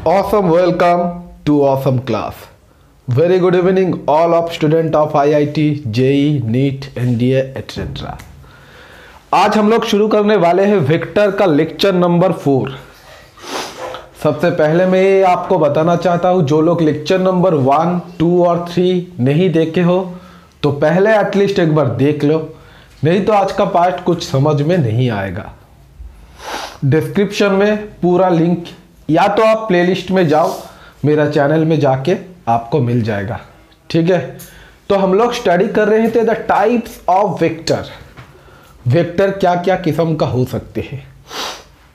Awesome welcome to awesome class. Very good evening all of student of IIT, JEE, NEET, NDA, etc. आज हम लोग शुरू करने वाले हैं वेक्टर का लेक्चर नंबर 4। सबसे पहले मैं ये आपको बताना चाहता हूँ, जो लोग लेक्चर नंबर 1, 2 और 3 नहीं देखे हो तो पहले एटलीस्ट एक बार देख लो, नहीं तो आज का पार्ट कुछ समझ में नहीं आएगा। डिस्क्रिप्शन में पूरा लिंक, या तो आप प्लेलिस्ट में जाओ, मेरा चैनल में जाके आपको मिल जाएगा। ठीक है, तो हम लोग स्टडी कर रहे थे the types of vector. Vector क्या क्या किस्म का हो सकते हैं।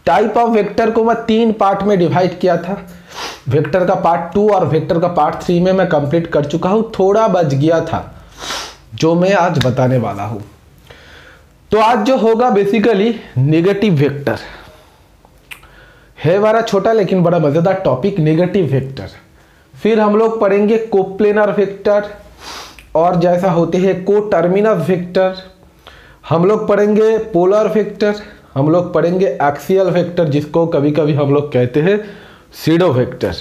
टाइप ऑफ वेक्टर को मैं 3 पार्ट में डिवाइड किया था। वेक्टर का पार्ट 2 और वेक्टर का पार्ट 3 में मैं कंप्लीट कर चुका हूँ। थोड़ा बच गया था जो मैं आज बताने वाला हूँ। तो आज जो होगा बेसिकली नेगेटिव वेक्टर है, बड़ा छोटा लेकिन बड़ा मजेदार टॉपिक, नेगेटिव वेक्टर। फिर हम लोग पढ़ेंगे कोप्लेनर वेक्टर, और जैसा होते हैं को टर्मिनस वेक्टर। हम लोग पढ़ेंगे पोलर वेक्टर, हम लोग पढ़ेंगे एक्सियल वेक्टर, जिसको कभी कभी हम लोग कहते हैं सीडो वेक्टर।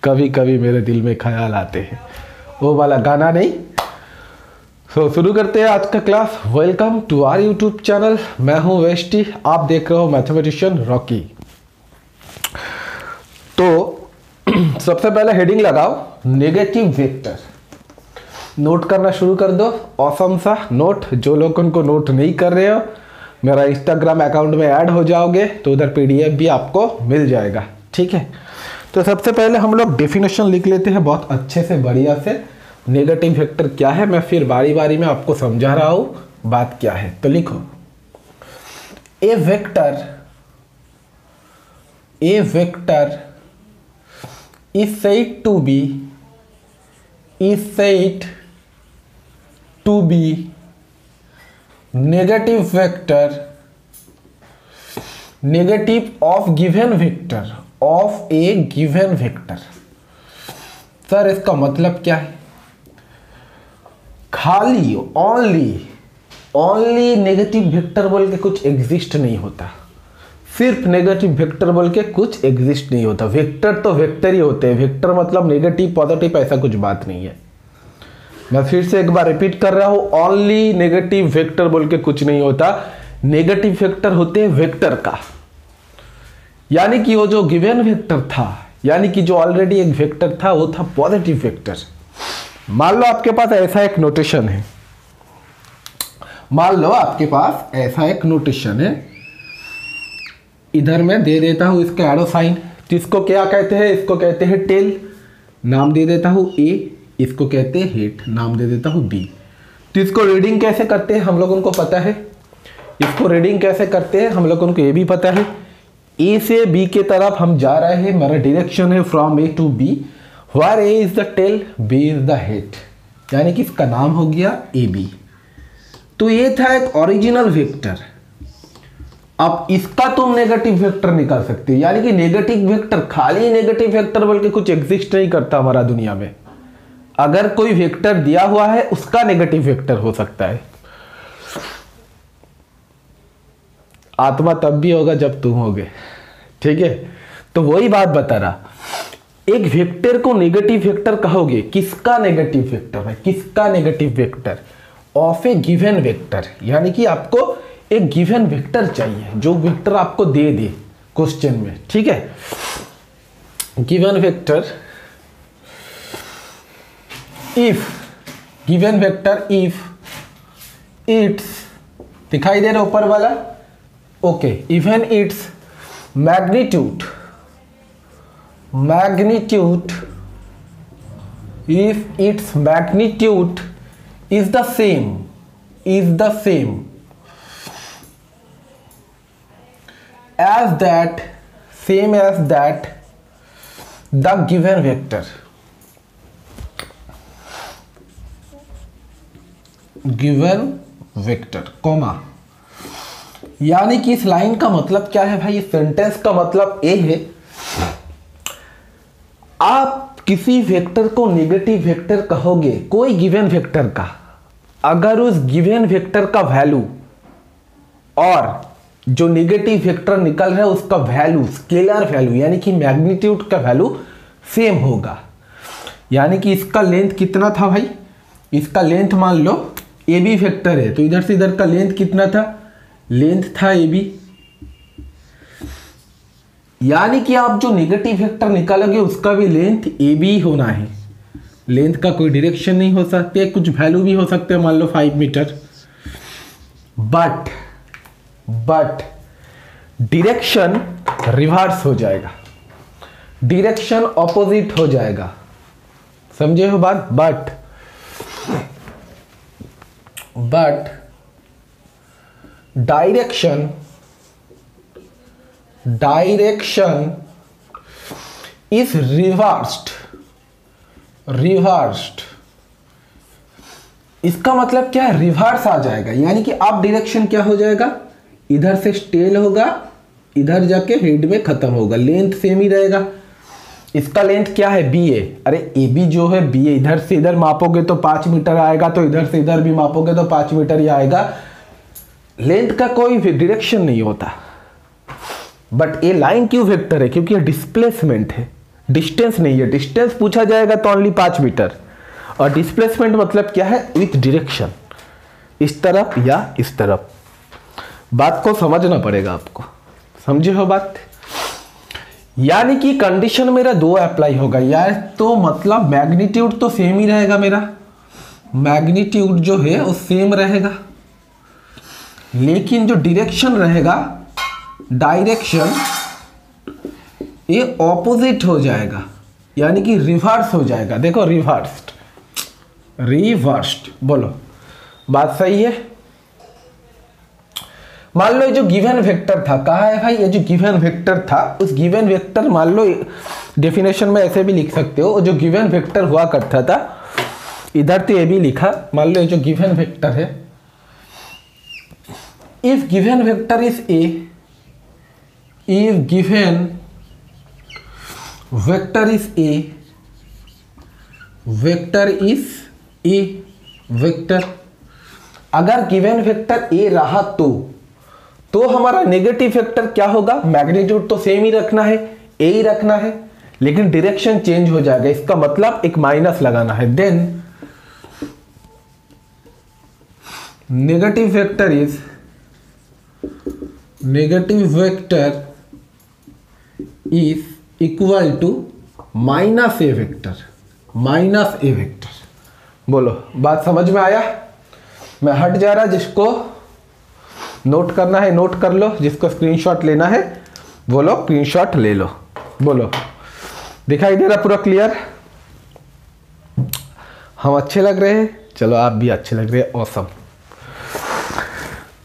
कभी कभी मेरे दिल में ख्याल आते हैं, वो वाला गाना नहीं। तो शुरू करते हैं आज का class. Welcome to our YouTube channel. मैं हूं वेस्टी, आप देख रहे हो मैथमेटिशियन रॉकी। तो सबसे पहले हेडिंग लगाओ नेगेटिव वेक्टर। नोट करना शुरू कर दो, ऑसम सा नोट। जो लोग उनको नोट नहीं कर रहे हो, मेरा इंस्टाग्राम अकाउंट में ऐड हो जाओगे तो उधर पीडीएफ भी आपको मिल जाएगा। ठीक है, तो सबसे पहले हम लोग डेफिनेशन लिख लेते हैं बहुत अच्छे से, बढ़िया से। नेगेटिव वेक्टर क्या है, मैं फिर बारी बारी में आपको समझा रहा हूं बात क्या है। तो लिखो, ए vector is said to be negative vector, negative of given vector, of a given vector। Sir इसका मतलब क्या है? खाली ओनली नेगेटिव वेक्टर बोल के कुछ एग्जिस्ट नहीं होता। सिर्फ नेगेटिव वेक्टर बोल के कुछ एग्जिस्ट नहीं होता। वेक्टर तो वेक्टर ही होते हैं। वेक्टर मतलब नेगेटिव पॉजिटिव ऐसा कुछ बात नहीं है। मैं फिर से एक बार रिपीट कर रहा हूं, ओनली नेगेटिव वेक्टर बोल के कुछ नहीं होता। नेगेटिव वेक्टर होते हैं वेक्टर का, यानी कि वो जो गिवन वेक्टर था, यानी कि जो ऑलरेडी एक वेक्टर था, वो था पॉजिटिव वेक्टर। मान लो आपके पास ऐसा एक नोटेशन है, मान लो आपके पास ऐसा एक नोटेशन है। इधर मैं दे देता हूं इसका एरो साइन। तो इसको क्या कहते हैं? इसको कहते हैं टेल, नाम दे देता हूं ए। इसको कहते हैं हेड, नाम दे देता हूं बी। तो इसको रीडिंग कैसे करते हैं हम लोगों को पता है। इसको रीडिंग कैसे करते हैं हम लोगों को ये भी पता है। ए से बी के तरफ हम जा रहे हैं, मेरा डायरेक्शन है from A to B, where A is the tail, B is the head, यानी कि इसका नाम हो गया ए बी। तो ये था एक ओरिजिनल वेक्टर। अब इसका तुम नेगेटिव वेक्टर निकाल सकते हो, यानी कि नेगेटिव वेक्टर, खाली नेगेटिव वेक्टर बोल के कुछ एग्जिस्ट नहीं करता हमारा दुनिया में। अगर कोई वेक्टर दिया हुआ है, उसका नेगेटिव वेक्टर हो सकता है। आत्मा तब भी होगा जब तुम होगे। ठीक है, तो वही बात बता रहा, एक वेक्टर को नेगेटिव वेक्टर कहोगे। किसका नेगेटिव वेक्टर है? किसका negative vector? Of A given vector, यानी कि आपको एक गिवन वेक्टर चाहिए, जो वेक्टर आपको दे दे क्वेश्चन में। ठीक है, given vector if, given vector if it's, दिखाई दे रहा ऊपर वाला? Okay, even its magnitude if its magnitude is the same as that, same as that the given vector, comma. यानी कि इस लाइन का मतलब क्या है भाई? इस सेंटेंस का मतलब ये है, आप किसी वेक्टर को नेगेटिव वेक्टर कहोगे, कोई गिवन वेक्टर का, अगर उस गिवन वेक्टर का वैल्यू और जो नेगेटिव वेक्टर निकल रहा है उसका वैल्यू, स्केलर वैल्यू यानी कि मैग्नीट्यूड का वैल्यू सेम होगा। यानी कि इसका लेंथ कितना था भाई, इसका लेंथ मान लो ए बी वेक्टर है तो इधर से इधर का लेंथ कितना था, लेंथ था ए बी। यानी कि आप जो नेगेटिव वेक्टर निकालोगे उसका भी लेंथ ए बी होना है। लेंथ का कोई डायरेक्शन नहीं हो सकते, कुछ वैल्यू भी हो सकते हैं, मान लो 5 मीटर। बट डायरेक्शन रिवर्स हो जाएगा, डायरेक्शन ऑपोजिट हो जाएगा, समझे हो बात। But direction is reversed. इसका मतलब क्या है, रिवर्स आ जाएगा। यानी कि अब डायरेक्शन क्या हो जाएगा, इधर से टेल होगा, इधर जाके हेड में खत्म होगा, लेंथ सेम ही रहेगा। इसका लेंथ क्या है, बी ए। अरे ए बी जो है बी ए, इधर से इधर मापोगे तो 5 मीटर आएगा, तो इधर से इधर भी मापोगे तो 5 मीटर ही आएगा। लेंथ का कोई डायरेक्शन नहीं होता। बट ये लाइन क्यों वेक्टर है, क्योंकि ये डिस्प्लेसमेंट है, डिस्टेंस नहीं है। डिस्टेंस पूछा जाएगा तो ओनली 5 मीटर, और डिस्प्लेसमेंट मतलब क्या है, विथ डायरेक्शन, इस तरफ या इस तरफ। बात को समझना पड़ेगा आपको, समझे हो बात। यानी कि कंडीशन मेरा 2 अप्लाई होगा यार, तो मतलब मैग्नीट्यूड तो सेम ही रहेगा, मेरा मैग्नीट्यूड जो है वो सेम रहेगा, लेकिन जो डायरेक्शन रहेगा, डायरेक्शन ये ऑपोजिट हो जाएगा, यानी कि रिवर्स हो जाएगा। देखो रिवर्स्ड बोलो, बात सही है। मान लो ये जो गिवन वेक्टर था, कहा है भाई, ये जो गिवन वेक्टर था, उस गिवन वेक्टर, मान लो डेफिनेशन में ऐसे भी लिख सकते हो, जो गिवन वेक्टर हुआ करता था, इधर तो ये भी लिखा, मान लो ये जो गिवन वेक्टर है, if given vector is a, if given vector is a, vector is a, vector अगर गिवन वेक्टर ए रहा तो हमारा नेगेटिव वेक्टर क्या होगा, मैग्नीट्यूड तो सेम ही रखना है, ए ही रखना है, लेकिन डायरेक्शन चेंज हो जाएगा। इसका मतलब एक माइनस लगाना है। Then negative vector is equal to minus A vector, बोलो बात समझ में आया। मैं हट जा रहा, जिसको नोट करना है नोट कर लो, जिसको स्क्रीनशॉट लेना है वो लोग स्क्रीनशॉट ले लो। बोलो दिखाई दे रहा पूरा क्लियर, हम अच्छे लग रहे हैं, चलो आप भी अच्छे लग रहे हैं, ऑसम।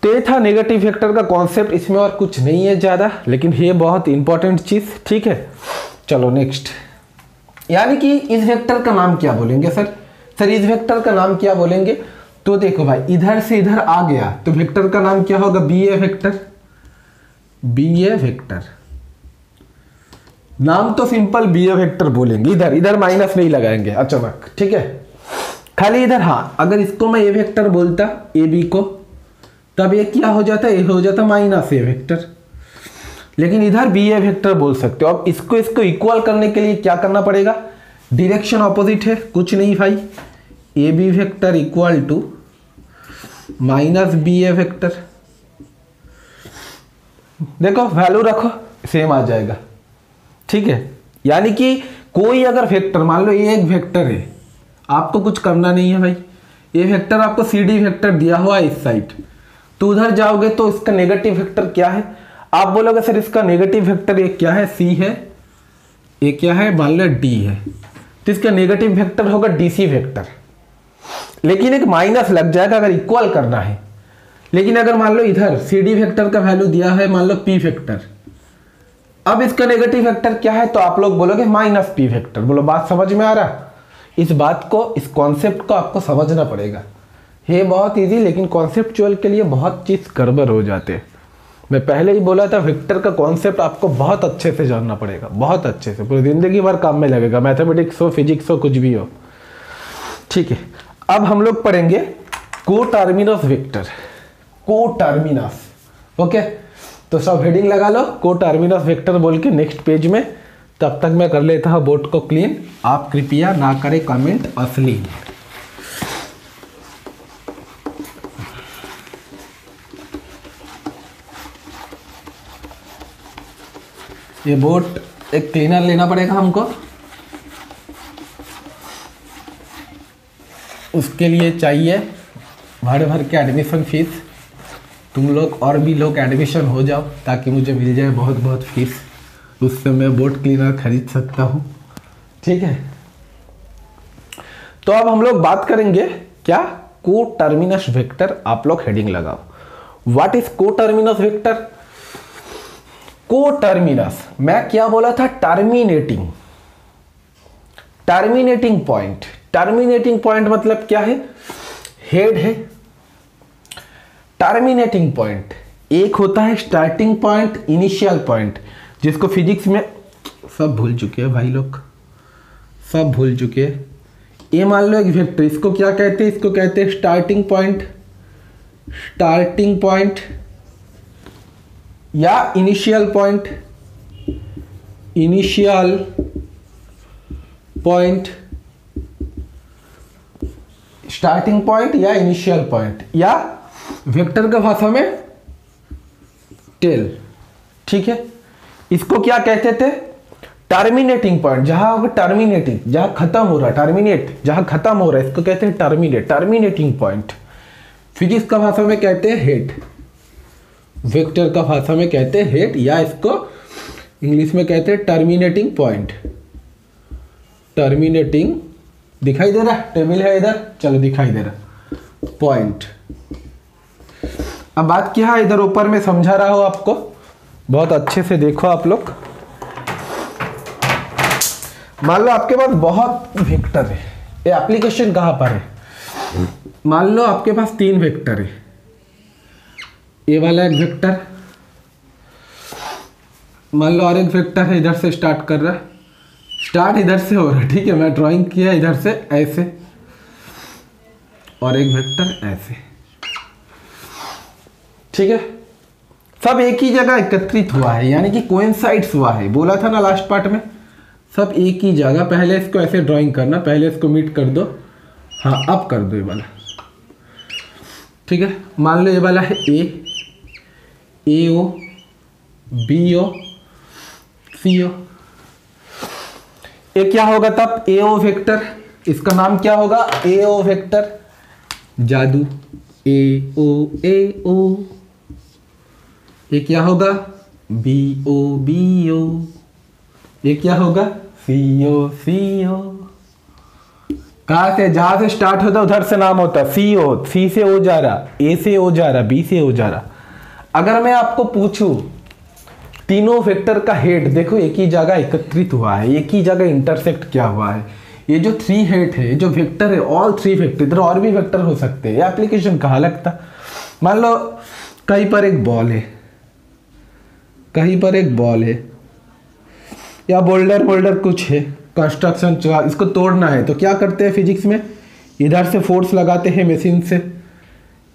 तो ये था नेगेटिव वेक्टर का कॉन्सेप्ट, इसमें और कुछ नहीं है ज़्यादा, लेकिन ये बहुत इंपॉर्टेंट चीज़, ठीक है। चलो नेक्स्ट, यानी कि इस वेक्टर का नाम क्या बोलेंगे सर इस वेक्टर का नाम क्या बोलेंगे। तो देखो भाई, इधर से इधर आ गया तो वेक्टर का नाम क्या होगा, बी ए वेक्टर। नाम तो सिंपल बी ए वेक्टर बोलेंगे, इधर माइनस नहीं लगाएंगे अचानक, ठीक है। खाली इधर, हाँ अगर इसको मैं ए वेक्टर बोलता, ए बी को, तब ये क्या हो जाता, ये हो जाता माइनस ए वेक्टर, लेकिन इधर बी ए वेक्टर बोल सकते हो। अब इसको इक्वल करने के लिए क्या करना पड़ेगा, डायरेक्शन ऑपोजिट है, कुछ नहीं भाई, A B vector equal to minus B A vector. देखो वैल्यू रखो, सेम आ जाएगा, ठीक है। यानी कि कोई अगर वेक्टर, मान लो ये एक वेक्टर है, आपको कुछ करना नहीं है भाई, ये वेक्टर आपको सी डी वेक्टर दिया हुआ है इस साइड, तो उधर जाओगे तो इसका नेगेटिव वेक्टर क्या है, आप बोलोगे सर इसका नेगेटिव वेक्टर ये क्या है, सी है, ये क्या है, मान लो डी है, तो इसका नेगेटिव वेक्टर होगा डीसी वेक्टर, लेकिन एक माइनस लग जाएगा अगर इक्वल करना है। लेकिन अगर मान लो इधर सी डी वेक्टर का वैल्यू दिया है, मान लो पी वेक्टर, अब इसका नेगेटिव वेक्टर क्या है, तो आप लोग बोलोगे माइनस पी वेक्टर। बोलो बात समझ में आ रहा, इस बात को, इस कॉन्सेप्ट को आपको समझना पड़ेगा। ये बहुत इजी, लेकिन कॉन्सेप्चुअल के लिए बहुत चीज़ गड़बड़ हो जाते हैं। मैं पहले ही बोला था, वेक्टर का कॉन्सेप्ट आपको बहुत अच्छे से जानना पड़ेगा, बहुत अच्छे से, पूरी जिंदगी भर काम में लगेगा, मैथमेटिक्स हो, फिजिक्स हो, कुछ भी हो, ठीक है। अब हम लोग पढ़ेंगे कोटर्मिनस वेक्टर, कोटर्मिनस, ओके। तो सब हेडिंग लगा लो को टर्मिनस वेक्टर बोल के नेक्स्ट पेज में। तब तक मैं कर लेता हूँ बोर्ड को क्लीन। आप कृपया ना करें कमेंट अश्लील। ये बोर्ड एक क्लीनर लेना पड़ेगा हमको। उसके लिए चाहिए भर भर के एडमिशन फीस। तुम लोग और भी लोग एडमिशन हो जाओ ताकि मुझे मिल जाए बहुत बहुत फीस। उससे मैं बोर्ड क्लीनर खरीद सकता हूँ। ठीक है, तो अब हम लोग बात करेंगे क्या को टर्मिनस वेक्टर। आप लोग हेडिंग लगाओ, व्हाट इज को टर्मिनस वेक्टर। को टर्मिनस, मैं क्या बोला था, terminating, terminating point. Terminating point मतलब क्या है, हेड है। टर्मिनेटिंग पॉइंट एक होता है स्टार्टिंग पॉइंट, इनिशियल पॉइंट, जिसको फिजिक्स में सब भूल चुके हैं भाई लोग, सब भूल चुके हैं। ये मान लो एक वेक्टर, इसको क्या कहते हैं, इसको कहते हैं स्टार्टिंग पॉइंट, स्टार्टिंग पॉइंट या initial point, initial point, starting point या इनिशियल पॉइंट, या वेक्टर का भाषा में टेल। ठीक है, इसको क्या कहते थे, टर्मिनेटिंग पॉइंट, जहां टर्मिनेटिंग, जहां खत्म हो रहा, टर्मिनेट जहां खत्म हो रहा है, इसको कहते हैं टर्मिनेट, टर्मिनेटिंग पॉइंट। फिजिक्स का भाषा में कहते हैं हेड, वेक्टर का भाषा में कहते हैं हेड, या इसको इंग्लिश में कहते हैं टर्मिनेटिंग पॉइंट। टर्मिनेटिंग, दिखाई दे रहा है, टेबल है इधर, चलो दिखाई दे रहा पॉइंट। अब बात क्या है, इधर ऊपर में समझा रहा हूं आपको, बहुत अच्छे से देखो आप लोग। मान लो आपके पास बहुत वेक्टर है, ये एप्लीकेशन कहां पर है, मान लो आपके पास 3 वेक्टर है। ये वाला एक वेक्टर, मान लो और एक वेक्टर है, इधर से स्टार्ट कर रहा है, स्टार्ट इधर से हो रहा है। ठीक है, मैं ड्राइंग किया इधर से ऐसे, और एक वेक्टर ऐसे। ठीक है, सब एक ही जगह एकत्रित हुआ है, यानी कि कोइंसाइड्स हुआ है। बोला था ना लास्ट पार्ट में, सब एक ही जगह। पहले इसको ऐसे ड्राइंग करना, पहले इसको मीट कर दो, हाँ अब कर दो ये वाला। ठीक है, मान लो ये वाला है ए ओ बी ओ सी ओ। ये क्या होगा तब, ए ओ वेक्टर, इसका नाम क्या होगा, ए ओ वेक्टर। जादू, ए ओ, ये क्या होगा, बी ओ, ये क्या होगा, सी ओ। कहां से, जहां से स्टार्ट होता उधर से नाम होता सी ओ, सी से ओ जा रहा, ए से ओ जा रहा, बी से ओ जा रहा। अगर मैं आपको पूछूं तीनों वेक्टर का हेड देखो एक ही जगह एकत्रित हुआ है, एक ही जगह इंटरसेक्ट किया हुआ है। ये जो 3 हेड है, जो वेक्टर है, ऑल 3 वेक्टर, इधर और भी वेक्टर हो सकते हैं। ये एप्लीकेशन कहाँ लगता, मान लो कहीं पर एक बॉल है, कहीं पर एक बॉल है, या बोल्डर कुछ है, कंस्ट्रक्शन, इसको तोड़ना है, तो क्या करते हैं फिजिक्स में, इधर से फोर्स लगाते हैं मशीन से,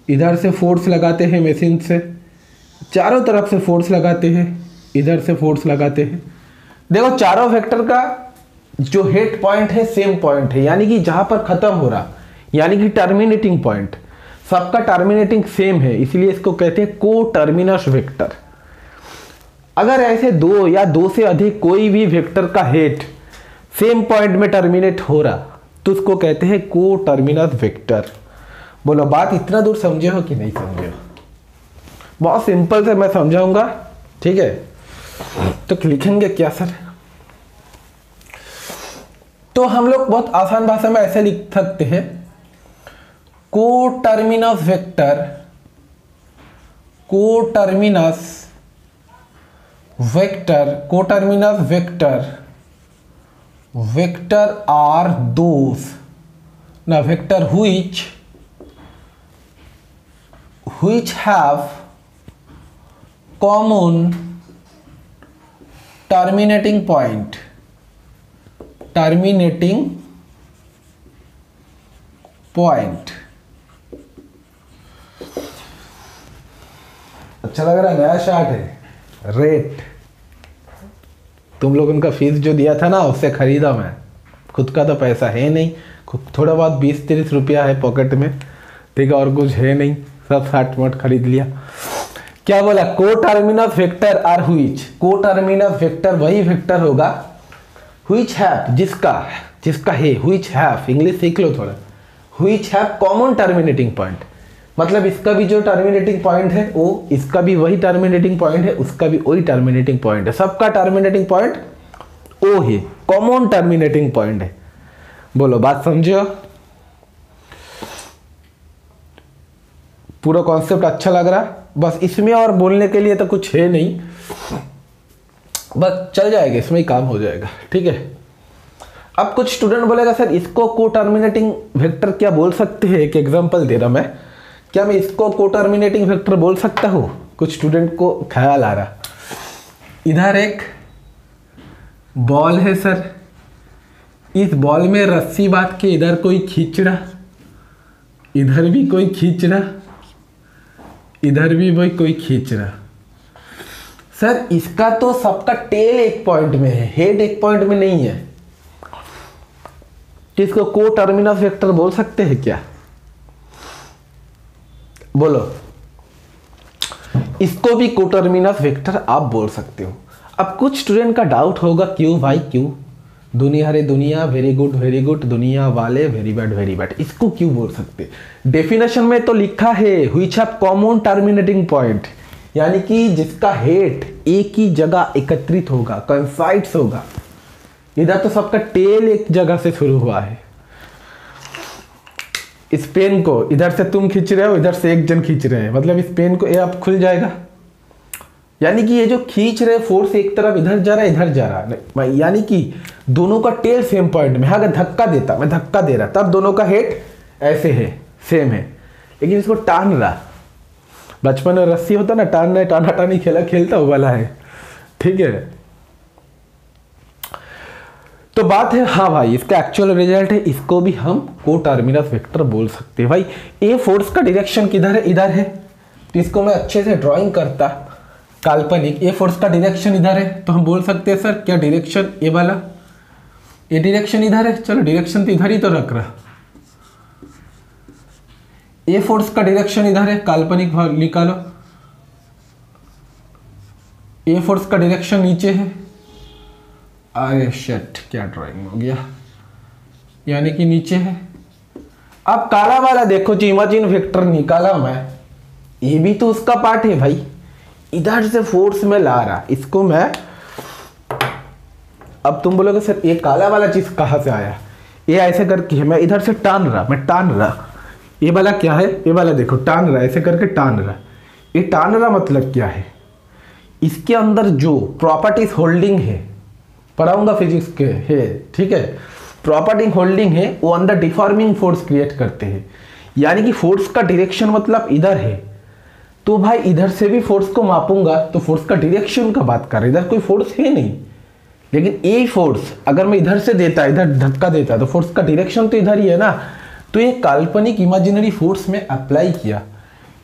इधर से फोर्स लगाते हैं मशीन से, चारों तरफ से फोर्स लगाते हैं, इधर से फोर्स लगाते हैं। देखो चारों वेक्टर का जो हेड पॉइंट है सेम पॉइंट है, यानी कि जहां पर खत्म हो रहा, यानी कि टर्मिनेटिंग पॉइंट, सबका टर्मिनेटिंग सेम है, इसलिए इसको कहते हैं को टर्मिनस वेक्टर। अगर ऐसे 2 या 2 से अधिक कोई भी वेक्टर का हेड सेम पॉइंट में टर्मिनेट हो रहा, तो उसको कहते हैं को टर्मिनस वेक्टर। बोलो बात इतना दूर समझे हो कि नहीं समझे हो, बहुत सिंपल से मैं समझाऊंगा। ठीक है, तो लिखेंगे क्या सर, तो हम लोग बहुत आसान भाषा में ऐसे लिख सकते हैं, को टर्मिनस वेक्टर, को टर्मिनस वेक्टर आर दोस ना vector which have common terminating point, अच्छा लग रहा है, नया शार्ट है। रेट। तुम लोग उनका फीस जो दिया था ना उससे खरीदा मैं, खुद का तो पैसा है नहीं, थोड़ा बहुत 20-30 रुपया है पॉकेट में, ठीक है, और कुछ है नहीं, सब 60 खरीद लिया। क्या बोला? को टर्मिनस वेक्टर आर व्हिच। को टर्मिनस वेक्टर वही वेक्टर होगा व्हिच हैव, जिसका है, व्हिच हैव, इंग्लिश सीख लो थोड़ा, which have common terminating point, मतलब इसका भी जो टर्मिनेटिंग पॉइंट है वो, इसका भी वही टर्मिनेटिंग पॉइंट है, उसका भी वही टर्मिनेटिंग पॉइंट है, सबका टर्मिनेटिंग पॉइंट ओ है, कॉमन टर्मिनेटिंग पॉइंट है। बोलो बात समझो? पूरा कॉन्सेप्ट अच्छा लग रहा? बस इसमें और बोलने के लिए तो कुछ है नहीं, बस चल जाएगा, इसमें ही काम हो जाएगा, ठीक है। अब कुछ स्टूडेंट बोलेगा सर इसको को टर्मिनेटिंग वेक्टर क्या बोल सकते हैं? एक एग्जांपल दे रहा मैं, क्या मैं इसको को टर्मिनेटिंग वेक्टर बोल सकता हूँ? कुछ स्टूडेंट को ख्याल आ रहा, इधर एक बॉल है सर, इस बॉल में रस्सी बांध के इधर कोई खींच रहा, इधर भी कोई खींच रहा, इधर भी वही कोई खींच रहा। सर इसका तो सबका टेल एक पॉइंट में है, हेड एक पॉइंट में नहीं है, तो इसको को टर्मिनस वेक्टर बोल सकते हैं क्या? बोलो। इसको भी को टर्मिनस वेक्टर आप बोल सकते हो। अब कुछ स्टूडेंट का डाउट होगा क्यों भाई क्यों? दुनिया रे दुनिया, वेरी गुड, दुनिया वाले वेरी बैड, इसको क्यों बोल सकते? डेफिनेशन में तो लिखा है which have common terminating point, यानी कि जिसका हेड एक ही जगह एकत्रित होगा, कंसाइड्स होगा। इधर तो सबका टेल एक जगह से शुरू हुआ है। इस पेन को इधर से तुम खींच रहे हो, इधर से एक जन खींच रहे हैं, मतलब इस पेन को ये अब खुल जाएगा, यानी कि ये जो खींच रहे फोर्स एक तरफ इधर जा रहा है, इधर जा रहा है, यानी कि दोनों का टेल सेम पॉइंट में है। अगर धक्का देता, मैं धक्का दे रहा, तब दोनों का हेड ऐसे है, सेम है, लेकिन इसको टान रहा। बचपन में रस्सी होता ना, टानना टाना टानी खेलता वो वाला है, ठीक है। तो बात है, हाँ भाई इसका एक्चुअल रिजल्ट है, इसको भी हम को टर्मिनस वेक्टर बोल सकते हैं। भाई ए फोर्स का डायरेक्शन किधर है? इधर है, तो इसको मैं अच्छे से ड्राइंग करता, काल्पनिक। ए फोर्स का डायरेक्शन इधर है, तो हम बोल सकते हैं सर क्या डायरेक्शन ए वाला, ए डायरेक्शन इधर है, चलो डायरेक्शन तो इधर ही तो रख रहा। ए फोर्स का डायरेक्शन इधर है, काल्पनिक निकालो। ए फोर्स का डायरेक्शन नीचे है, अरे शिट क्या ड्राइंग हो गया, यानी कि नीचे है। अब काला वाला देखो जी, इमेजिन वेक्टर निकाला मैं, ये भी तो उसका पार्ट है भाई, इधर से फोर्स में ला रहा, इसको मैं, अब तुम बोलोगे सर ये काला वाला चीज कहां से आया? ये ऐसे करके मैं इधर से टान रहा, ये वाला क्या है? ये वाला देखो टान रहा, ऐसे करके टान रहा। ये टान रहा मतलब क्या है? इसके अंदर जो प्रॉपर्टीज होल्डिंग है, पढ़ाऊंगा फिजिक्स के है, ठीक है, प्रॉपर्टी होल्डिंग है, वो अंदर डिफॉर्मिंग फोर्स क्रिएट करते हैं, यानी कि फोर्स का डायरेक्शन मतलब इधर है, तो भाई इधर से भी फोर्स को मापूंगा तो फोर्स का डायरेक्शन का बात कर रहे, इधर कोई फोर्स है नहीं, लेकिन ये फोर्स अगर मैं इधर से देता, इधर धक्का देता, तो फोर्स का डायरेक्शन तो इधर ही है ना। तो ये काल्पनिक इमेजिनरी फोर्स में अप्लाई किया,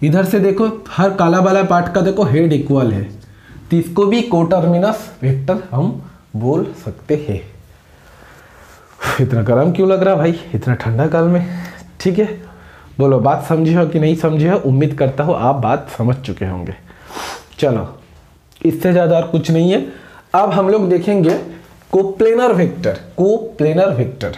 इधर से देखो हर काला वाला पार्ट का देखो हेड इक्वल है, तो इसको भी को टर्मिनस वेक्टर हम बोल सकते हैं। इतना गर्म क्यों लग रहा भाई इतना ठंडा काल में? ठीक है, बोलो बात समझे हो कि नहीं समझे हो? उम्मीद करता हूँ आप बात समझ चुके होंगे। चलो इससे ज़्यादा और कुछ नहीं है। अब हम लोग देखेंगे कोप्लेनर वेक्टर। कोप्लेनर वेक्टर,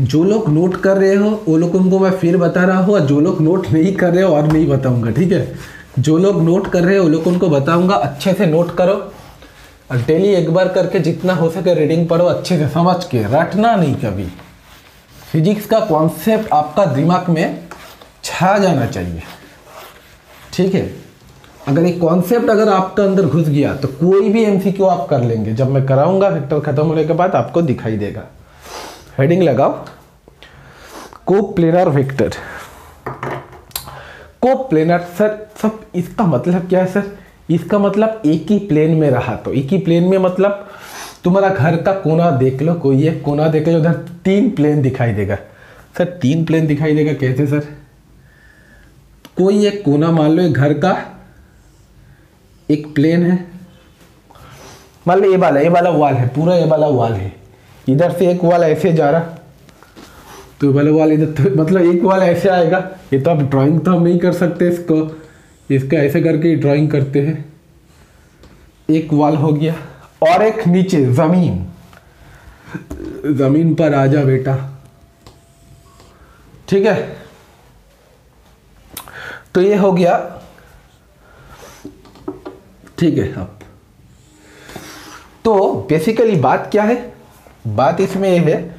जो लोग नोट कर रहे हो वो लोगों को मैं फिर बता रहा हूँ, और जो लोग नोट नहीं कर रहे हो और नहीं बताऊंगा, ठीक है। जो लोग नोट कर रहे हो वो लोगों को बताऊंगा, अच्छे से नोट करो, और डेली एक बार करके जितना हो सके रीडिंग पढ़ो, अच्छे से समझ के, रटना नहीं कभी। फिजिक्स का कॉन्सेप्ट आपका दिमाग में छा जाना चाहिए, ठीक है। अगर एक कॉन्सेप्ट अगर आपका अंदर घुस गया तो कोई भी एमसीक्यू आप कर लेंगे। जब मैं कराऊंगा वेक्टर खत्म होने के बाद आपको दिखाई देगा। हेडिंग लगाओ, कोप्लेनर वेक्टर। कोप्लेनर सर सब इसका मतलब क्या है सर? इसका मतलब एक ही प्लेन में रहा, तो एक ही प्लेन में मतलब तुम्हारा घर का कोना देख लो, कोई एक कोना देख लो, उधर 3 प्लेन दिखाई देगा। सर 3 प्लेन दिखाई देगा कैसे सर? कोई एक कोना मान लो एक घर का एक प्लेन है, मान लो ये वाला वॉल है, पूरा ये वाला वॉल है, इधर से एक वॉल ऐसे जा रहा, तो ये वाला वॉल इधर, तो मतलब एक वॉल ऐसे आएगा। ये तो अब ड्राइंग तो हम नहीं कर सकते इसका ऐसे करके ड्राइंग करते हैं। एक वॉल हो गया, और एक नीचे जमीन पर आ जा बेटा, ठीक है। तो ये हो गया, ठीक है। अब तो बेसिकली बात क्या है, बात इसमें ये है,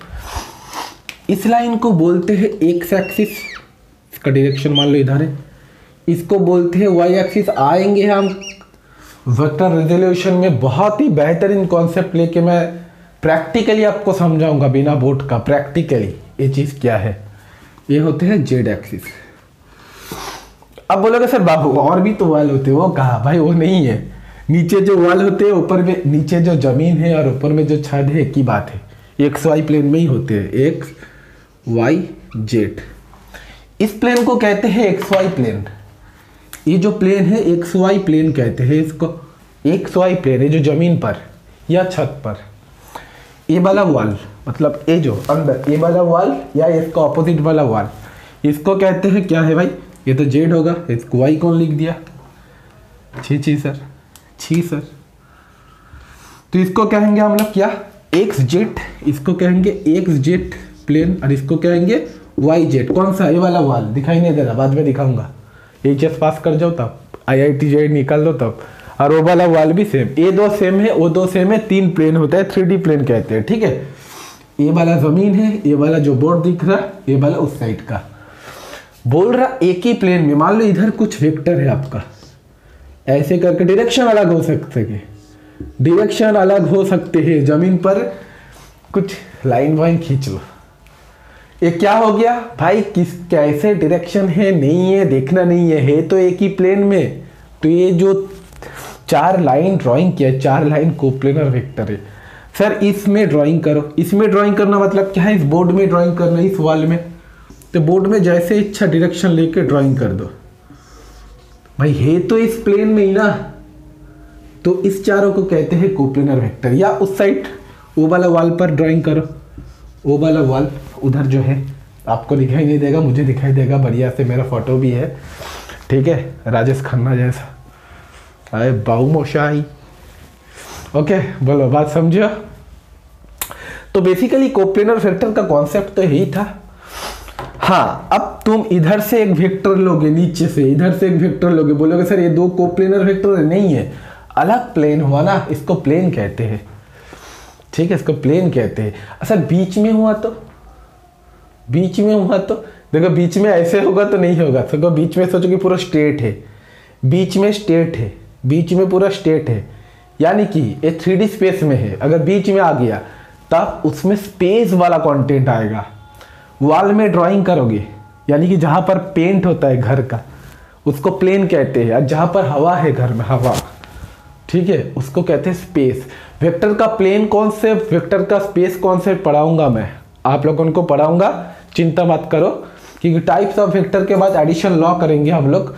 इस लाइन को बोलते हैं एक्स एक्सिस, इसका डायरेक्शन मान लो इधर है, इसको बोलते हैं वाई एक्सिस। आएंगे हम वेक्टर रेजोल्यूशन में, बहुत ही बेहतरीन कॉन्सेप्ट लेके मैं प्रैक्टिकली आपको समझाऊंगा बिना बोर्ड का। प्रैक्टिकली ये चीज़ क्या है, ये होते हैं जेड एक्सिस। अब बोलोगे सर बाबू और भी तो वाल होते हैं, वो कहा भाई, वो नहीं है। नीचे जो वाल होते हैं, ऊपर में नीचे जो जमीन है और ऊपर में जो छत है, एक ही बात है, एक्स वाई प्लेन में ही होते हैं, एक्स वाई जेड। इस प्लेन को कहते हैं एक्स वाई प्लेन। ये जो प्लेन है एक्स वाई प्लेन कहते हैं इसको, एक्स वाई प्लेन है जो जमीन पर या छत पर। ये वाला वॉल मतलब ये जो अंदर ये वाला वॉल या इसका ऑपोजिट वाला वॉल, इसको कहते हैं क्या है भाई, ये तो जेड होगा, इसको वाई कौन लिख दिया, छी सर। तो इसको कहेंगे हम लोग क्या, एक्स जेड, इसको कहेंगे एक्स जेड प्लेन, और इसको कहेंगे वाई जेड। कौन सा, ये वाला वॉल दिखाई नहीं दे रहा, बाद में दिखाऊंगा। एचएस पास कर जाओ तब, IIT जेड निकाल दो तब। और वो वाला वॉल भी सेम, ये दो सेम है, वो दो सेम है, 3 प्लेन होता है, 3D प्लेन कहते हैं, ठीक है। ये वाला जमीन है, ये वाला जो बोर्ड दिख रहा है, ये वाला उस साइड का। बोल रहा एक ही प्लेन में, मान लो इधर कुछ वेक्टर है आपका, ऐसे करके डायरेक्शन अलग हो सकते हैं, डायरेक्शन अलग हो सकते हैं, जमीन पर कुछ लाइन वाइन खींच लो। ये क्या हो गया भाई, किस कैसे डायरेक्शन है, नहीं है, देखना नहीं है तो एक ही प्लेन में। तो ये जो 4 लाइन ड्राइंग किया, 4 लाइन कोप्लेनर वेक्टर है। सर इसमें ड्राइंग करो, इसमें ड्राइंग करना मतलब क्या है, इस बोर्ड में ड्राइंग करना, इस वॉल में। तो बोर्ड में जैसे इच्छा डायरेक्शन लेके ड्राइंग कर दो भाई, है तो इस प्लेन में ही ना। तो इस चारों को कहते हैं कोप्लेनर वेक्टर। या उस साइड वो वाला वॉल पर ड्राइंग करो, वो वाला वॉल उधर जो है, आपको दिखाई नहीं देगा, मुझे दिखाई देगा बढ़िया से, मेरा फोटो भी है, ठीक है, राजेश खन्ना जैसा। अरे बाऊ मोशाही, ओके, बोलो बात समझो। तो बेसिकली कोप्लेनर वेक्टर का कॉन्सेप्ट तो यही था। हाँ, अब तुम इधर से एक वेक्टर लोगे, नीचे से इधर से एक वेक्टर लोगे, बोलोगे सर ये 2 कोप्लेनर वेक्टर नहीं है, अलग प्लेन हुआ ना, इसको प्लेन कहते हैं, ठीक है, इसको प्लेन कहते हैं। अच्छा बीच में हुआ तो, बीच में हुआ तो देखो, बीच में ऐसे होगा तो नहीं होगा। देखो बीच में सोचो कि पूरा स्ट्रेट है, बीच में स्ट्रेट है, बीच में पूरा स्ट्रेट है, यानी कि ये 3D स्पेस में है। अगर बीच में आ गया तब उसमें स्पेस वाला कंटेंट आएगा। वॉल में ड्राइंग करोगे, यानी कि जहाँ पर पेंट होता है घर का, उसको प्लेन कहते हैं। और जहाँ पर हवा है घर में, हवा, ठीक है, उसको कहते हैं स्पेस। वेक्टर का प्लेन कॉन्सेप्ट, वेक्टर का स्पेस कॉन्सेप्ट पढ़ाऊंगा मैं, आप लोगों को पढ़ाऊंगा, चिंता मत करो। क्योंकि टाइप्स ऑफ वेक्टर के बाद एडिशन लॉ करेंगे हम लोग,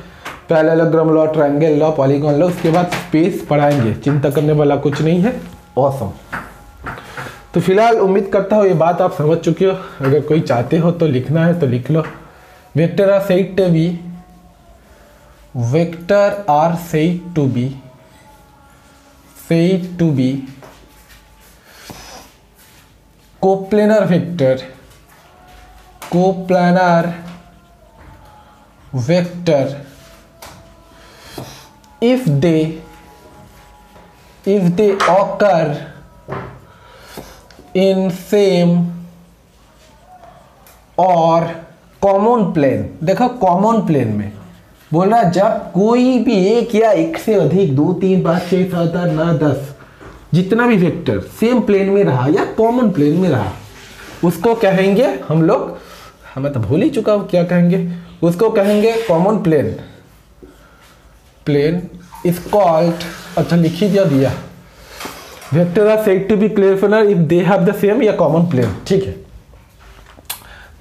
parallelogram law, triangle law, polygon law, उसके बाद स्पेस पढ़ाएंगे, चिंता करने वाला कुछ नहीं है। ऑसम। तो फिलहाल उम्मीद करता हूँ ये बात आप समझ चुके हो। अगर कोई चाहते हो तो लिखना है तो लिख लो। Vector are said to be, vector are said to be, said to be coplanar vector, coplanar vector if they occur in same or common plane। देखो कॉमन प्लेन में बोल रहा, जब कोई भी एक या एक से अधिक 2 3 5 6 7 8 9 10 जितना भी वेक्टर सेम प्लेन में रहा या कॉमन प्लेन में रहा, उसको कहेंगे हम लोग, हमें तो भूल ही चुका हूं क्या कहेंगे, उसको कहेंगे common plane. Plane is called, अच्छा लिख ही दिया, vector are said to be coplanar if they have the same या कॉमन प्लेन, ठीक है।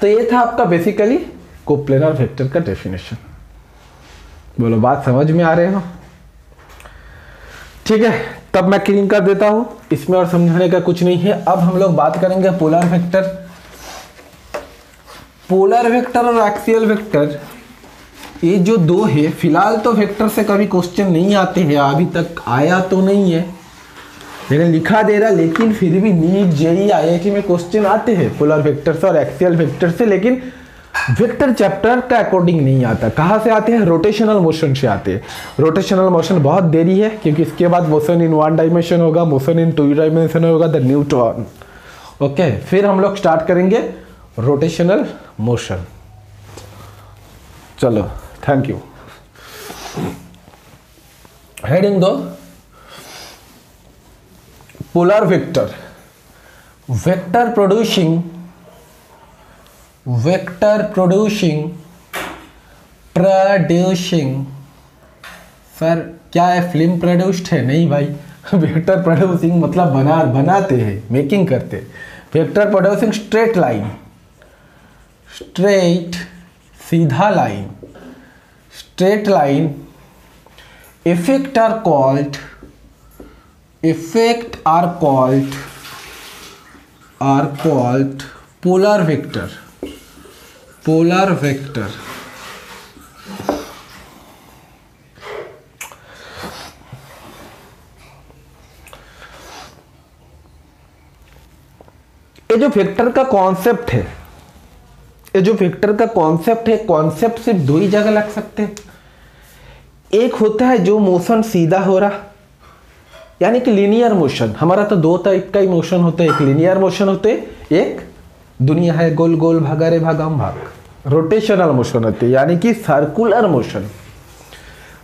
तो ये था आपका बेसिकली कोप्लेनर वेक्टर का डेफिनेशन। बोलो बात समझ में आ रहे हो? ठीक है, तब मैं क्लीन कर देता हूं, इसमें और समझाने का कुछ नहीं है। अब हम लोग बात करेंगे पोलर वेक्टर। पोलर वेक्टर और एक्सियल वेक्टर, ये जो दो है, फिलहाल तो वेक्टर से कभी क्वेश्चन नहीं आते हैं, अभी तक आया तो नहीं है, लेकिन लिखा दे रहा, लेकिन फिर भी नीट जेईई आईआईटी में क्वेश्चन आते हैं पोलर वेक्टर से और एक्सियल वेक्टर से, लेकिन वेक्टर चैप्टर का अकॉर्डिंग नहीं आता। कहाँ से आते हैं? रोटेशनल मोशन से आते हैं। रोटेशनल मोशन बहुत देरी है, क्योंकि इसके बाद मोशन इन 1 डायमेंशन होगा, मोशन इन 2 डायमेंशन होगा, द न्यूटन। ओके, फिर हम लोग स्टार्ट करेंगे रोटेशनल मोशन। चलो, थैंक यू। हेडिंग दो, polar vector, vector producing sir क्या है, फिल्म प्रोड्यूस्ड है? नहीं भाई, वेक्टर प्रोड्यूसिंग मतलब बनाते हैं, मेकिंग करते। Vector producing straight line, straight सीधा line, straight line effect are called polar vector। Polar vector ये जो वेक्टर का कॉन्सेप्ट है, कॉन्सेप्ट सिर्फ दो ही जगह लग सकते हैं। एक होता है जो मोशन सीधा हो रहा, यानी कि लीनियर मोशन। हमारा तो दो टाइप का ही मोशन होता है, एक लीनियर मोशन होते है, एक दुनिया है गोल गोल भागा रे भागम भाग, रोटेशनल मोशन होती है, यानी कि सर्कुलर मोशन।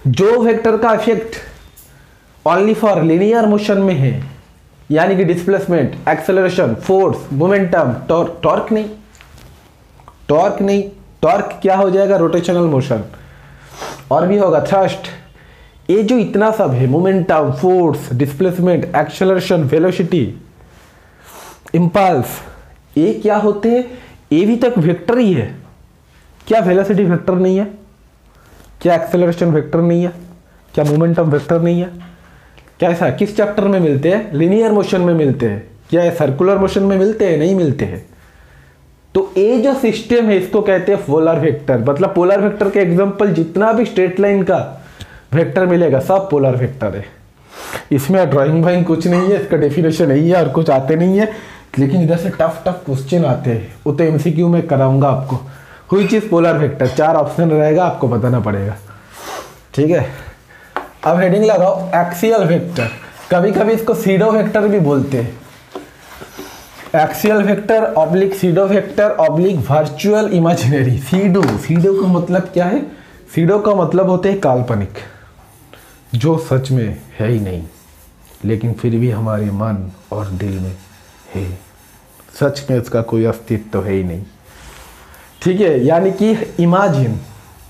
जो वेक्टर का effect only for linear motion में है, यानी कि displacement, acceleration, force, momentum, torque नहीं, टॉर्क क्या हो जाएगा? Rotational motion. और भी होगा थ्रस्ट। ये जो इतना सब है, momentum, force, displacement, acceleration, velocity, impulse, ये क्या होते हैं? ये भी तक वेक्टर ही है। क्या वेलोसिटी वेक्टर नहीं है? क्या एक्सेलरेशन वेक्टर नहीं है? क्या मोमेंटम वेक्टर नहीं है? कैसा, किस चैप्टर में मिलते हैं? लीनियर मोशन में मिलते हैं। क्या ये सर्कुलर मोशन में मिलते हैं? नहीं मिलते हैं। तो ये जो सिस्टम है, इसको कहते हैं पोलर वेक्टर। मतलब पोलर वेक्टर के एग्जांपल जितना भी स्ट्रेट लाइन का वेक्टर मिलेगा, सब पोलर वेक्टर है। इसमें ड्राइंग वाइंग कुछ नहीं है, इसका डेफिनेशन नहीं है और कुछ आते नहीं है, लेकिन इधर से टफ क्वेश्चन आते हैं, वो तो एमसीक्यू में कराऊंगा आपको। हुई चीज पोलर वेक्टर, 4 ऑप्शन रहेगा, आपको बताना पड़ेगा। ठीक है, अब हेडिंग लगाओ एक्सियल वेक्टर। कभी कभी इसको सीडो वेक्टर भी बोलते हैं। Axial vector oblique pseudo vector oblique virtual imaginary. Pseudo का मतलब क्या है? सीडो का मतलब होते हैं काल्पनिक, जो सच में है ही नहीं, लेकिन फिर भी हमारे मन और दिल में है। सच में इसका कोई अस्तित्व तो है ही नहीं। ठीक है, यानी कि इमेजिन,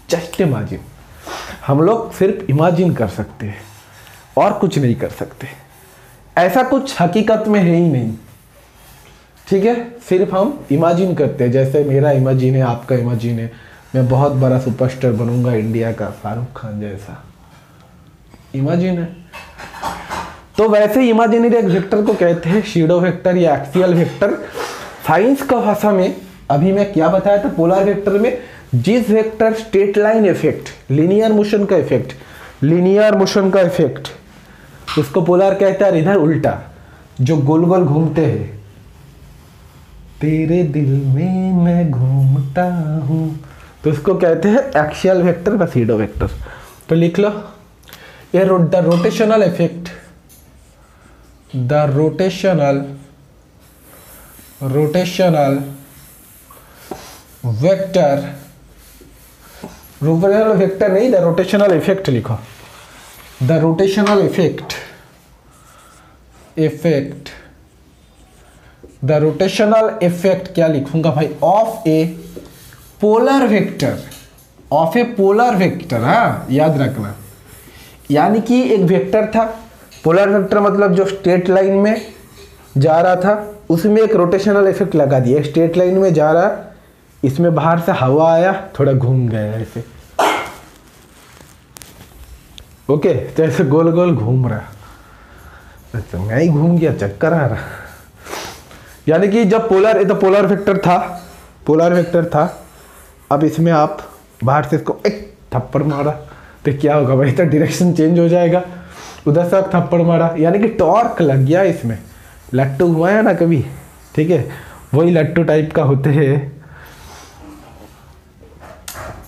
जस्ट इमेजिन। हम लोग सिर्फ इमेजिन कर सकते हैं और कुछ नहीं कर सकते। ऐसा कुछ हकीकत में है ही नहीं। ठीक है, सिर्फ हम इमेजिन करते हैं। जैसे मेरा इमेजिन है, आपका इमेजिन है, मैं बहुत बड़ा सुपरस्टार बनूंगा इंडिया का, शाहरुख खान जैसा, इमेजिन है। तो वैसे इमेजिनरी एक वेक्टर को कहते हैं सीडो वेक्टर या एक्सियल वेक्टर। साइंस का भाषा में अभी मैं क्या बताया था, पोलर वेक्टर में जिस vector straight line effect, linear motion का इफेक्ट, उसको पोलर कहते हैं। इधर उल्टा, जो गोल गोल घूमते हैं, तेरे दिल में मैं घूमता हूं, तो उसको कहते हैं एक्सियल वेक्टर या सीडो वेक्टर। तो लिख लो, ये the rotational effect, the rotational vector नहीं, द रोटेशनल इफेक्ट लिखो। द रोटेशनल इफेक्ट क्या लिखूंगा भाई? Of A polar vector. हाँ, याद रखना। यानी कि एक वेक्टर था, पोलर वेक्टर मतलब जो स्ट्रेट लाइन में जा रहा था, उसमें एक रोटेशनल इफेक्ट लगा दिया। स्ट्रेट लाइन में जा रहा, इसमें बाहर से हवा आया, थोड़ा घूम गया ऐसे, ओके, तो ऐसे गोल गोल घूम रहा। अच्छा, मैं ही घूम गया, चक्कर आ रहा। यानी कि जब पोलर, ये तो पोलर वेक्टर था, पोलर वेक्टर था। अब इसमें आप बाहर से इसको एक थप्पड़ मारा तो क्या होगा भाई, तो डायरेक्शन चेंज हो जाएगा। उधर से आप थप्पड़ मारा, यानी कि टॉर्क लग गया इसमें। लट्टू घुमाया ना कभी, ठीक है, वही लट्टू टाइप का होते हैं।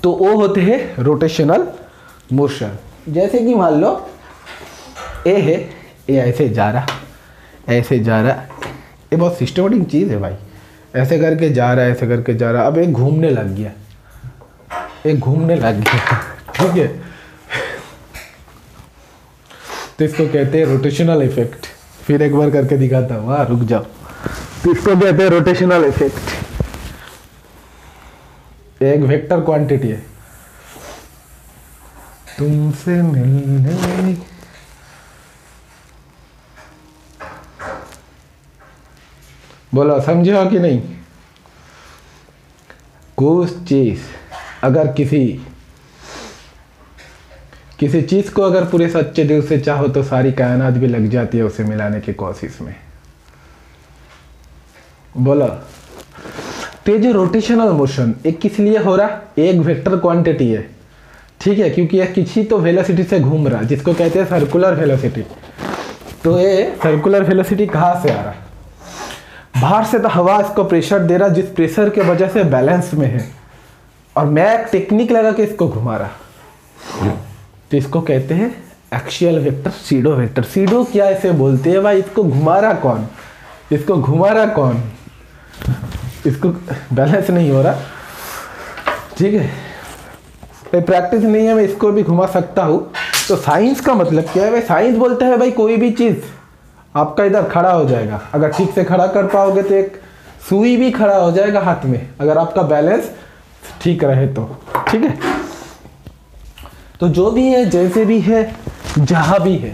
तो वो होते हैं रोटेशनल मोशन। जैसे कि मान लो ए है, ये ऐसे जा रहा, ऐसे जा रहा, ये बहुत सिस्टमेटिक चीज़ है भाई। ऐसे करके जा रहा है, ऐसे करके जा रहा, अब एक घूमने लग गया, एक घूमने लग गया, ठीक है। तो इसको कहते हैं रोटेशनल इफेक्ट। फिर एक बार करके दिखाता हूँ, हाँ रुक जाओ। तो इसको कहते हैं रोटेशनल इफेक्ट। एक वेक्टर क्वांटिटी है, तुमसे मिलने, बोलो समझे हो कि नहीं। कुछ चीज अगर किसी चीज को अगर पूरे सच्चे दिल से चाहो तो सारी कायनात भी लग जाती है उसे मिलाने की कोशिश में। बोलो, तो ये जो रोटेशनल मोशन एक किस लिए हो रहा, एक वेक्टर क्वांटिटी है, ठीक है, क्योंकि यह किसी तो वेलोसिटी से घूम रहा, जिसको कहते हैं सर्कुलर वेलोसिटी। तो ये सर्कुलर वेलोसिटी कहाँ से आ रहा, बाहर से तो हवा इसको प्रेशर दे रहा, जिस प्रेशर के वजह से बैलेंस में है, और मैं एक टेक्निक लगा के इसको घुमा रहा। तो इसको कहते हैं axial vector, pseudo vector. Pseudo क्या इसे बोलते हैं भाई, इसको घुमा रहा कौन, इसको घुमा रहा कौन, इसको बैलेंस नहीं हो रहा, ठीक है। प्रैक्टिस नहीं है, मैं इसको भी घुमा सकता हूँ। तो साइंस का मतलब क्या है भाई, साइंस बोलता है भाई कोई भी चीज़ आपका इधर खड़ा हो जाएगा, अगर ठीक से खड़ा कर पाओगे तो एक सुई भी खड़ा हो जाएगा हाथ में, अगर आपका बैलेंस ठीक रहे तो, ठीक है। तो जो भी है, जैसे भी है, जहां भी है,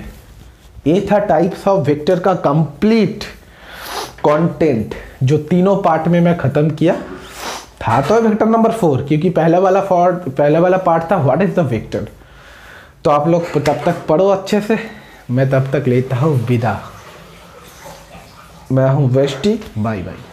ये था टाइप्स ऑफ वेक्टर का कंप्लीट कंटेंट, जो तीनों पार्ट में मैं खत्म किया था। तो वेक्टर नंबर 4, क्योंकि पहला वाला पार्ट था व्हाट इज द वेक्टर। तो आप लोग तब तक पढ़ो अच्छे से, मैं तब तक लेता हूँ विदा। मैं हूँ वेस्टी, बाय बाय।